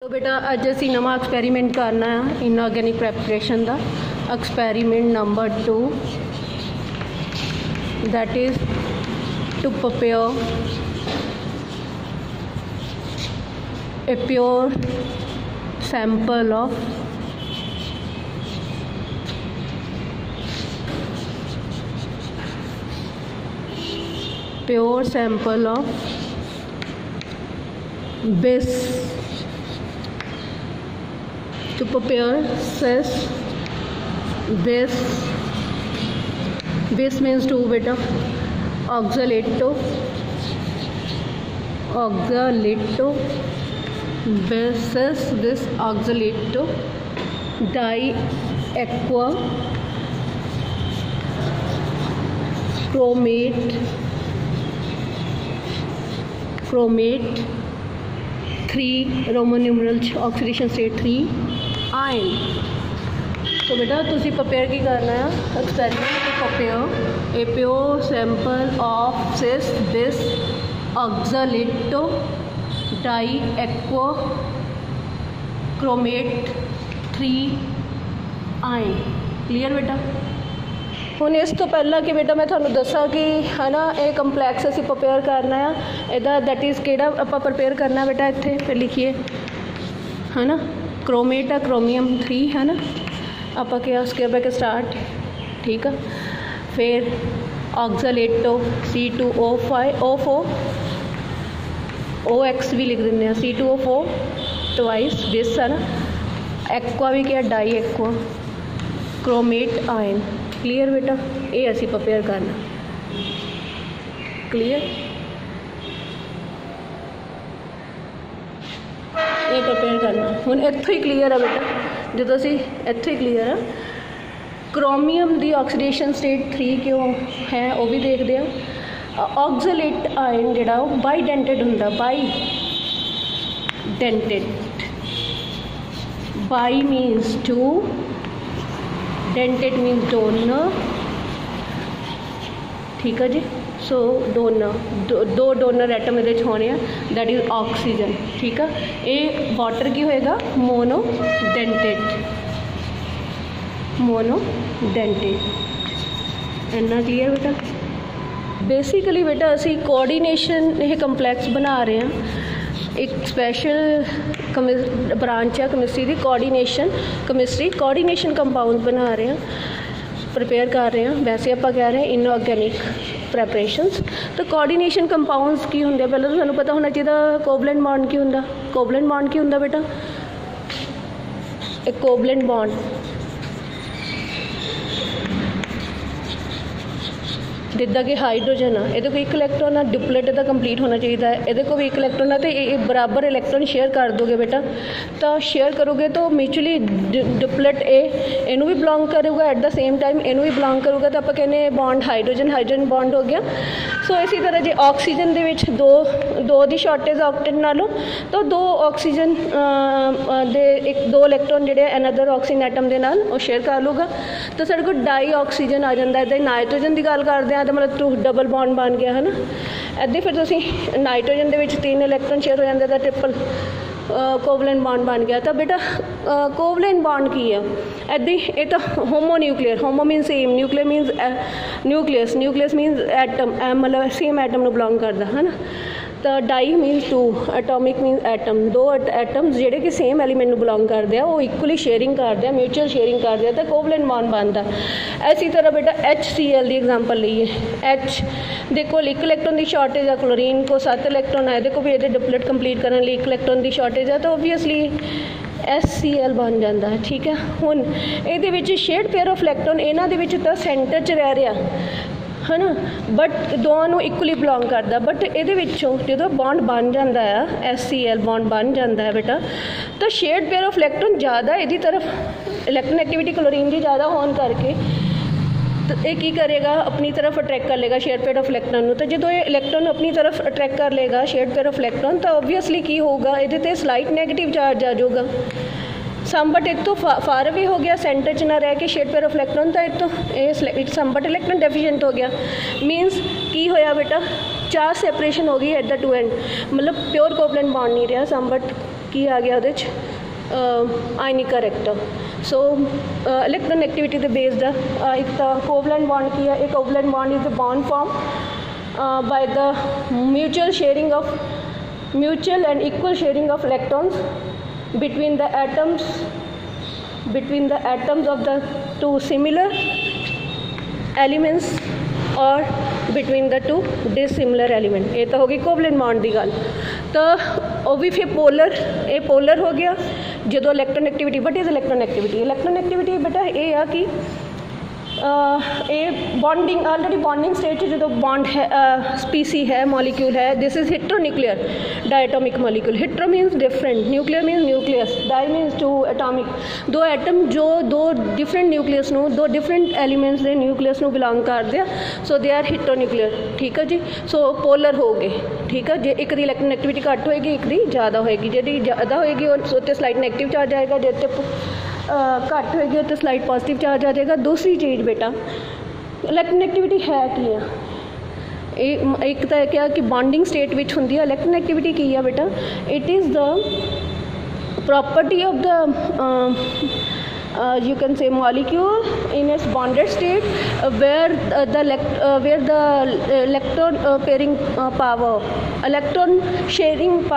तो बेटा अज असी नवा एक्सपैरीमेंट करना है इनऑर्गेनिक प्रैपरेशन का। Experiment number 2 that is to prepare a pure sample of bis. To prepare cis bis means two beta oxalato basis this oxalato diaqua chromate 3 Roman numeral oxidation state 3 iron. तो बेटा तुसी prepare की करना है experiment to prepare a pure sample of cis bis oxalato diaqua chromate 3 ion. Clear बेटा। हुण इस तो पहला कि बेटा मैं तुहानूं दसा कि है ना ये कंपलैक्स असीं प्रिपेयर करना है इहदा दैट इज़ किहड़ा आपां प्रिपेयर करना बेटा इत्थे फिर लिखिए है ना क्रोमेट है क्रोमियम 3 है ना आपां क्या स्केयर बैक स्टार्ट ठीक है। फिर ऑक्सालेटो C2O4 OX भी लिख देंगे C2O4 ट्वाइस बिस है ना एक्वा भी क्या di aqua chromate ion. Clear बेटा ये असी प्रिपेयर करना। क्लीयर ये प्रिपेयर करना हुण इत्थों ही क्लीयर है बेटा जो असी इत्थों ही क्लीयर है। क्रोमियम की ऑक्सीडेशन स्टेट 3 क्यों है वो भी देखते हैं। ऑक्सालेट आयन जिहड़ा बाईडेंटेड हुंदा bi means 2 dentate means donor ठीक है जी। सो डोनर दो डोनर एटम ये होने दैट इज़ ऑक्सीजन ठीक है। ये वाटर की होएगा मोनोडेंटेड इन्ना क्लीयर बेटा। बेसिकली बेटा असी कोऑर्डिनेशन ये कंपलैक्स बना रहे हैं एक स्पैशल ब्रांच है केमिस्ट्री की कोऑर्डिनेशन कंपाउंड बना रहे हैं प्रिपेयर कर रहे हैं। वैसे आप कह रहे हैं इनऑर्गेनिक प्रैपरेशंस। तो कोऑर्डिनेशन कंपाउंड्स की होंगे पहले तो सानू पता होना चाहिए कोवलेंट बॉन्ड की होंदा। कोवलेंट बॉन्ड की होंदा बेटा एक कोवलेंट बॉन्ड जिदा कि हाइड्रोजन है ये कोई एक इलैक्ट्रॉन है डिप्लेट का कंप्लीट होना चाहिए ये को भी एक इलैक्ट्रॉन है तो ये बराबर इलैक्ट्रॉन शेयर कर दोगे बेटा। तो शेयर करोगे तो म्यूचुअली डिप्लेट इनू भी बिलोंग करूँगा एट द सेम टाइम इनू भी बिलोंग करूँगा तो आप कहने बॉन्ड हाइड्रोजन बॉन्ड हो गया। सो इसी तरह जो ऑक्सीजन के दो की शॉर्टेज ऑक्टेट नालों तो दो ऑक्सीजन दो इलैक्ट्रॉन जोड़े अनदर ऑक्सीजन एटम के नाल वो शेयर कर लूगा तो साढ़े को डाई ऑक्सीजन आ जाता है। नाइट्रोजन की गल करते हैं तो मतलब टू डबल बॉन्ड बन गया है ना। इदा फिर तुम नाइट्रोजन के 3 इलैक्ट्रॉन शेयर हो जाते तो ट्रिपल कोवलेंट बॉन्ड बन गया। तो बेटा कोवलेंट बॉन्ड की है इदा ये तो homonuclear homo mean same nuclear means nucleus means atom मतलब सेम एटम में बिलोंग करता है ना। तो di means 2 atomic means atom दो एटम्स जोड़े कि सेम एलीमेंट में बिलोंग करते हैं वो इक्वली शेयरिंग करते हैं म्यूचुअल शेयरिंग करते हैं तो कोवलेंट बॉन्ड बनता है। इसी तरह बेटा HCl की एग्जाम्पल लीए H देखो एक इलैक्ट्रॉन की शॉर्टेज है क्लोरीन को 7 इलैक्ट्रॉन है देखो भी ये डिप्लेट कंप्लीट करने लिए 1 इलैक्ट्रॉन की शॉर्टेज है तो ओबवियसली HCl बन जाता है ठीक है। हुण ये शेयर्ड पेयर ऑफ इलैक्ट्रॉन इन्हां दे विच तां सेंटर च रह रहा है ना बट दोनों इक्वली बिलोंग करता बट ये जो बॉन्ड बन जाता है HCl बॉन्ड बन जाता है बेटा तो शेयर्ड पेयर ऑफ इलैक्ट्रॉन ज़्यादा यदी तरफ इलैक्ट्रॉन एक्टिविटी क्लोरीन की ज़्यादा होने करके तो ये की करेगा अपनी तरफ अट्रैक्ट कर लेगा शेयर पेयर ऑफ इलैक्ट्रॉन। तो जो ये इलैक्ट्रॉन अपनी तरफ अट्रैक्ट कर लेगा शेयर पेयर ऑफ इलैक्ट्रॉन तो ओबवियसली की होगा ये स्लाइट नैगेटिव चार्ज आ जाऊगा समबट एक तो फार अवे हो गया सेंटर च ना रह के शेड पेयर ऑफ इलैक्ट्रॉन था एक तो ये समबट इलैक्ट्रॉन डेफिशिएंट हो गया मीनस की होया बेटा चार्ज सेपरेशन हो गई एट द टू एंड मतलब प्योर कोवलेंट बॉन्ड नहीं रहा समबट ਕੀ ਆ ਗਿਆ ਉਹਦੇ 'ਚ ionic character. So electron activity ਦੇ ਬੇਸਡ ਇੱਕ ਤਾਂ ਕੋਵਲੈਂਟ ਬੌਂਡ ਕੀ ਹੈ, ਇੱਕ covalent bond is the bond form by the mutual and equal sharing of electrons between the atoms of the two similar elements or between the two dissimilar element। ये तो होगी covalent bond की गल। तो वो भी फिर पोलर हो गया जो electron activity. What is electron activity? Electron activity बेटा ये आ कि बॉन्डिंग ऑलरेडी बॉन्डिंग स्टेट जो बॉन्ड है स्पीसी है मॉलिक्यूल है, this is heteronuclear diatomic molecule. Hetero means different, nuclear means nucleus, di means two atomic. दो एटम जो दो डिफरेंट न्यूक्लियस नू, दो डिफरेंट एलीमेंट्स के न्यूक्लियस नू बिलोंग करते हैं, सो दे आर हेट्रोन्यूक्लियर। ठीक है जी। सो पोलर हो गए। ठीक है। जे एक दी इलैक्ट्रॉन एक्टिविटी घट होएगी, एक दी ज़्यादा होएगी। जी ज़्यादा होएगी उसते स्लाइड नेगेटिव चार्ज आएगा, जो घट होएगी तो स्लाइड पॉजिटिव चार्ज आ जाएगा। दूसरी चीज़ बेटा इलैक्ट्रॉन एक्टिविटी है की है, एक तो क्या कि बॉन्डिंग स्टेट विच हुंदी है। इलैक्ट्रॉन एक्टिविटी की है बेटा, it is the property of the you can say molecule in its bonded state where the electron pairing power, electron sharing power